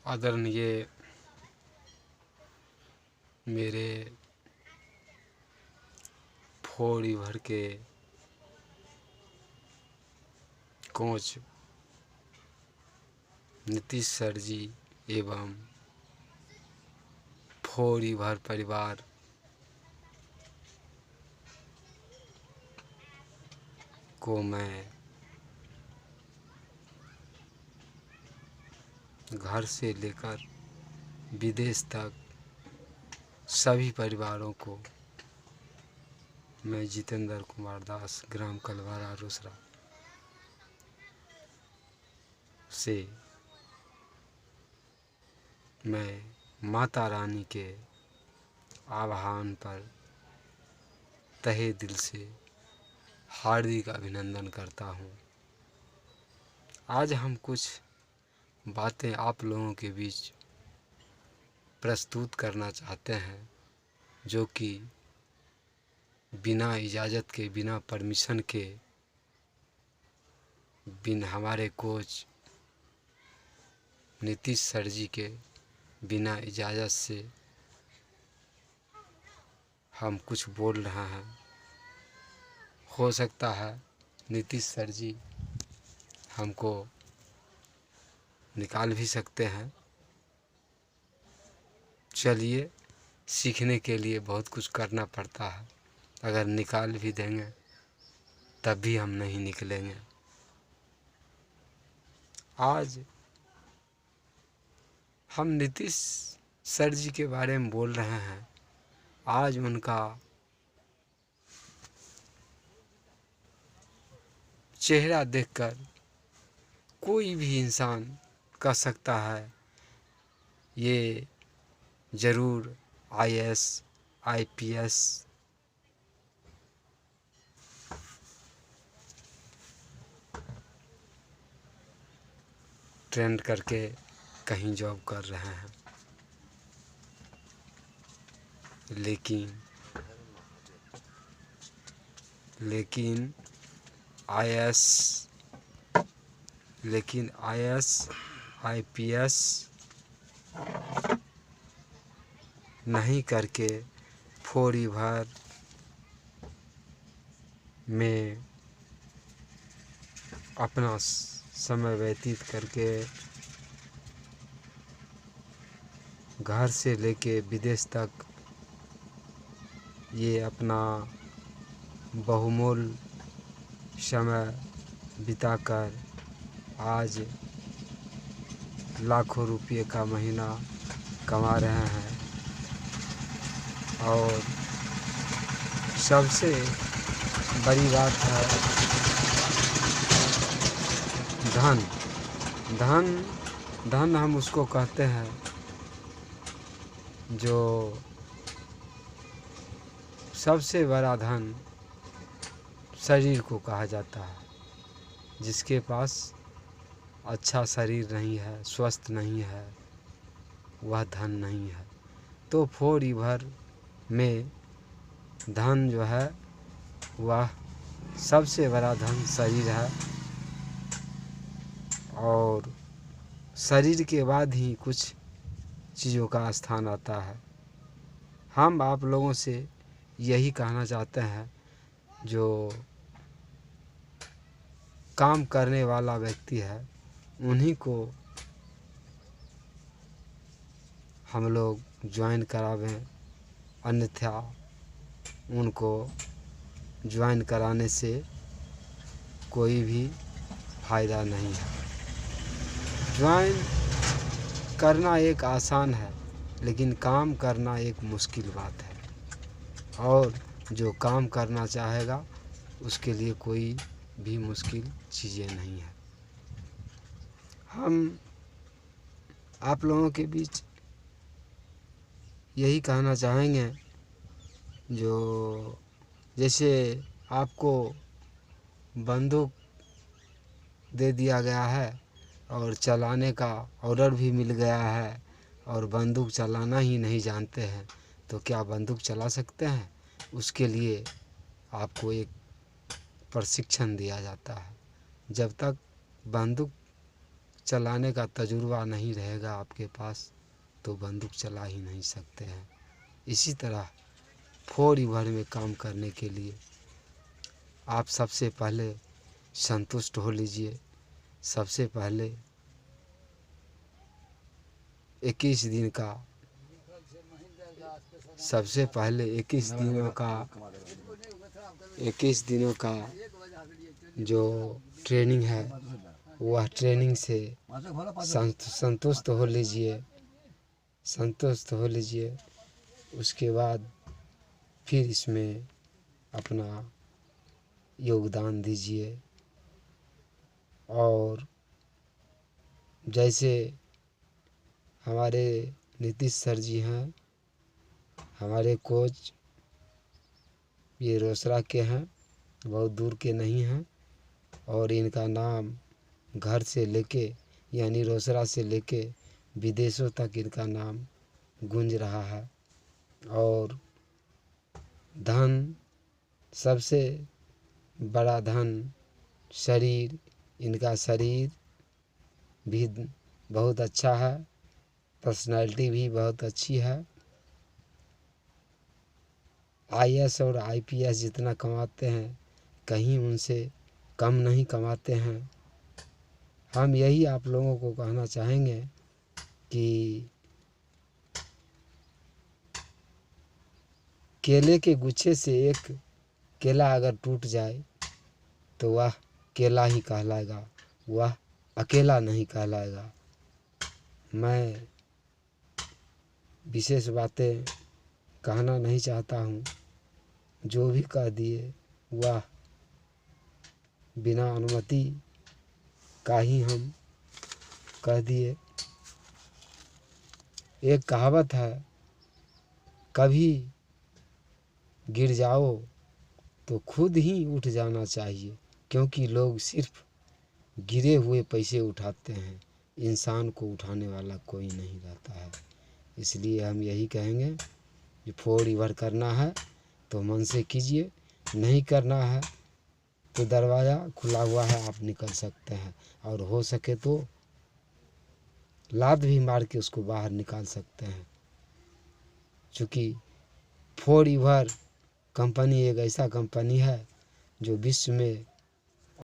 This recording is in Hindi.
आदरणीय मेरे फोड़ी भर के कोच नीतीश सर जी एवं फोड़ी भर परिवार को मैं घर से लेकर विदेश तक सभी परिवारों को मैं जितेंद्र कुमार दास ग्राम कलवारा रोसड़ा से मैं माता रानी के आह्वान पर तहे दिल से हार्दिक अभिनंदन करता हूँ। आज हम कुछ बातें आप लोगों के बीच प्रस्तुत करना चाहते हैं जो कि बिना इजाज़त के, बिना परमिशन के, बिना हमारे कोच नीतीश सर जी के बिना इजाज़त से हम कुछ बोल रहे हैं। हो सकता है नीतीश सर जी हमको निकाल भी सकते हैं। चलिए, सीखने के लिए बहुत कुछ करना पड़ता है। अगर निकाल भी देंगे तब भी हम नहीं निकलेंगे। आज हम नीतीश सर जी के बारे में बोल रहे हैं। आज उनका चेहरा देखकर कोई भी इंसान कह सकता है ये ज़रूर आईएएस आईपीएस ट्रेंड करके कहीं जॉब कर रहे हैं, लेकिन आईएएस आईपीएस नहीं करके फोड़ी भर में अपना समय व्यतीत करके घर से लेके विदेश तक ये अपना बहुमूल्य समय बिताकर आज लाखों रुपये का महीना कमा रहे हैं। और सबसे बड़ी बात है धन हम उसको कहते हैं जो सबसे बड़ा धन शरीर को कहा जाता है। जिसके पास अच्छा शरीर नहीं है, स्वस्थ नहीं है, वह धन नहीं है। तो फोड़ी भर में धन जो है वह सबसे बड़ा धन शरीर है। और शरीर के बाद ही कुछ चीज़ों का स्थान आता है। हम आप लोगों से यही कहना चाहते हैं, जो काम करने वाला व्यक्ति है उन्हीं को हम लोग ज्वाइन करावें, अन्यथा उनको ज्वाइन कराने से कोई भी फ़ायदा नहीं है। ज्वाइन करना एक आसान है, लेकिन काम करना एक मुश्किल बात है। और जो काम करना चाहेगा उसके लिए कोई भी मुश्किल चीज़ें नहीं है। हम आप लोगों के बीच यही कहना चाहेंगे, जो जैसे आपको बंदूक दे दिया गया है और चलाने का ऑर्डर भी मिल गया है और बंदूक चलाना ही नहीं जानते हैं, तो क्या बंदूक चला सकते हैं? उसके लिए आपको एक प्रशिक्षण दिया जाता है। जब तक बंदूक चलाने का तजुर्बा नहीं रहेगा आपके पास तो बंदूक चला ही नहीं सकते हैं। इसी तरह 4 व्हीलर में काम करने के लिए आप सबसे पहले संतुष्ट हो लीजिए। सबसे पहले 21 दिन का सबसे पहले 21 दिनों का जो ट्रेनिंग है वह ट्रेनिंग से संतुष्ट हो लीजिए। उसके बाद फिर इसमें अपना योगदान दीजिए। और जैसे हमारे नीतीश सर जी हैं, हमारे कोच, ये रोसड़ा के हैं, बहुत दूर के नहीं हैं। और इनका नाम घर से लेके यानी रोसड़ा से लेके विदेशों तक इनका नाम गूंज रहा है। और धन, सबसे बड़ा धन शरीर, इनका शरीर भी बहुत अच्छा है, पर्सनैलिटी भी बहुत अच्छी है। IAS और IPS जितना कमाते हैं कहीं उनसे कम नहीं कमाते हैं। हम यही आप लोगों को कहना चाहेंगे कि केले के गुच्छे से एक केला अगर टूट जाए तो वह केला ही कहलाएगा, वह अकेला नहीं कहलाएगा। मैं विशेष बातें कहना नहीं चाहता हूँ। जो भी कह दिए वह बिना अनुमति का ही हम कह दिए। एक कहावत है, कभी गिर जाओ तो खुद ही उठ जाना चाहिए, क्योंकि लोग सिर्फ गिरे हुए पैसे उठाते हैं, इंसान को उठाने वाला कोई नहीं रहता है। इसलिए हम यही कहेंगे कि 4 व्हीलर करना है तो मन से कीजिए, नहीं करना है तो दरवाज़ा खुला हुआ है, आप निकल सकते हैं। और हो सके तो लात भी मार के उसको बाहर निकाल सकते हैं। चूँकि 4 व्हीलर कंपनी एक ऐसा कंपनी है जो विश्व में